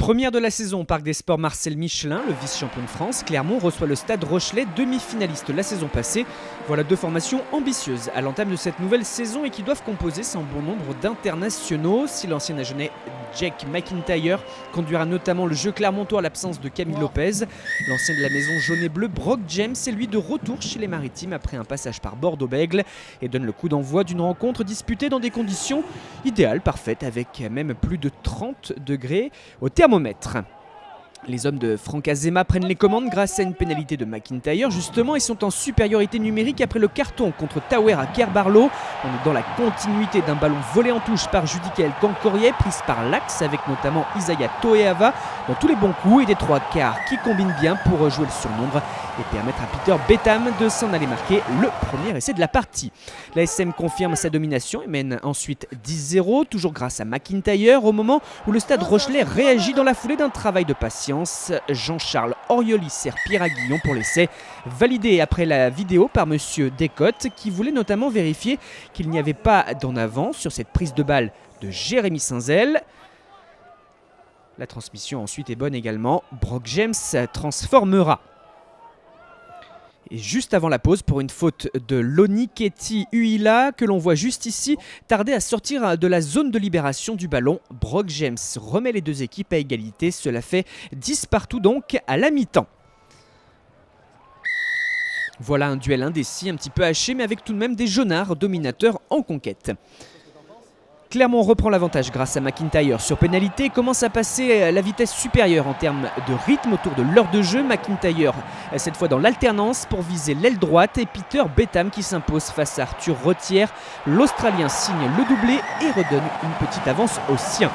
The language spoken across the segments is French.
Première de la saison au Parc des Sports Marcel Michelin, le vice-champion de France, Clermont reçoit le Stade Rochelais, demi-finaliste la saison passée. Voilà deux formations ambitieuses à l'entame de cette nouvelle saison et qui doivent composer sans bon nombre d'internationaux. Si l'ancien Agenais Jake McIntyre conduira notamment le jeu clermontois à l'absence de Camille Lopez, l'ancien de la maison jaune et bleue Brock James est lui de retour chez les Maritimes après un passage par Bordeaux-Bègles et donne le coup d'envoi d'une rencontre disputée dans des conditions idéales, parfaites, avec même plus de 30 degrés au thermomètre. Les hommes de Franck Azema prennent les commandes grâce à une pénalité de McIntyre justement et sont en supériorité numérique après le carton contre Tauer à Kerbarlo. On est dans la continuité d'un ballon volé en touche par Judicaël Cancorier, prise par l'axe avec notamment Isaiah Toeava dans tous les bons coups et des trois quarts qui combinent bien pour jouer le surnombre et permettre à Peter Betham de s'en aller marquer le premier essai de la partie. La SM confirme sa domination et mène ensuite 10-0, toujours grâce à McIntyre au moment où le Stade Rochelais réagit dans la foulée d'un travail de patience. Jean-Charles Orioli sert Pierre Aguillon pour l'essai, validé après la vidéo par Monsieur Descotes qui voulait notamment vérifier qu'il n'y avait pas d'en avant sur cette prise de balle de Jérémy Saint-Zel. La transmission ensuite est bonne également, Brock James transformera. Et juste avant la pause, pour une faute de Loniketi Uila, que l'on voit juste ici, tarder à sortir de la zone de libération du ballon. Brock James remet les deux équipes à égalité. Cela fait 10 partout donc à la mi-temps. Voilà un duel indécis, un petit peu haché, mais avec tout de même des jaunards dominateurs en conquête. Clermont reprend l'avantage grâce à McIntyre sur pénalité et commence à passer la vitesse supérieure en termes de rythme autour de l'heure de jeu. McIntyre, cette fois dans l'alternance pour viser l'aile droite et Peter Betham qui s'impose face à Arthur Rottière. L'Australien signe le doublé et redonne une petite avance aux siens.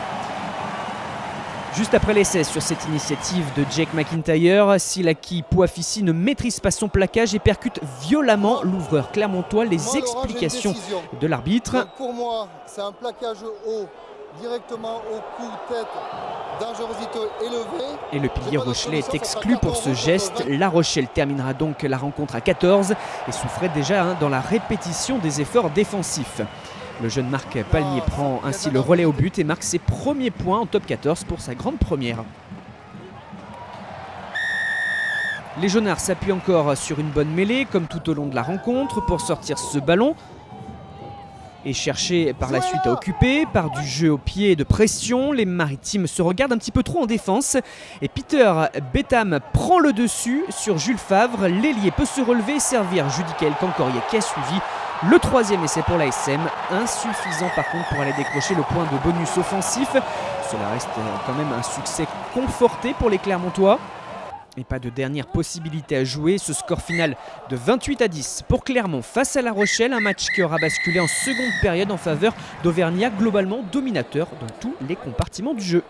Juste après l'essai sur cette initiative de Jake McIntyre, Silaki Pouafici ne maîtrise pas son plaquage et percute violemment l'ouvreur clermontois. Les explications de l'arbitre. Donc pour moi, c'est un plaquage haut, directement au cou, tête, dangerosité élevée. Et le pilier rochelais est exclu pour ce geste. La Rochelle terminera donc la rencontre à 14 et souffrait déjà dans la répétition des efforts défensifs. Le jeune Marc Palmier prend ainsi le relais au but et marque ses premiers points en top 14 pour sa grande première. Les jaunards s'appuient encore sur une bonne mêlée comme tout au long de la rencontre pour sortir ce ballon et chercher par la suite à occuper par du jeu au pied de pression. Les Maritimes se regardent un petit peu trop en défense et Peter Betham prend le dessus sur Jules Favre. L'ailier peut se relever et servir Judicaël Cancorier qui a suivi. Le troisième essai pour l'ASM, insuffisant par contre pour aller décrocher le point de bonus offensif. Cela reste quand même un succès conforté pour les Clermontois. Et pas de dernière possibilité à jouer. Ce score final de 28-10 pour Clermont face à La Rochelle. Un match qui aura basculé en seconde période en faveur d'Auvergnat, globalement dominateur dans tous les compartiments du jeu.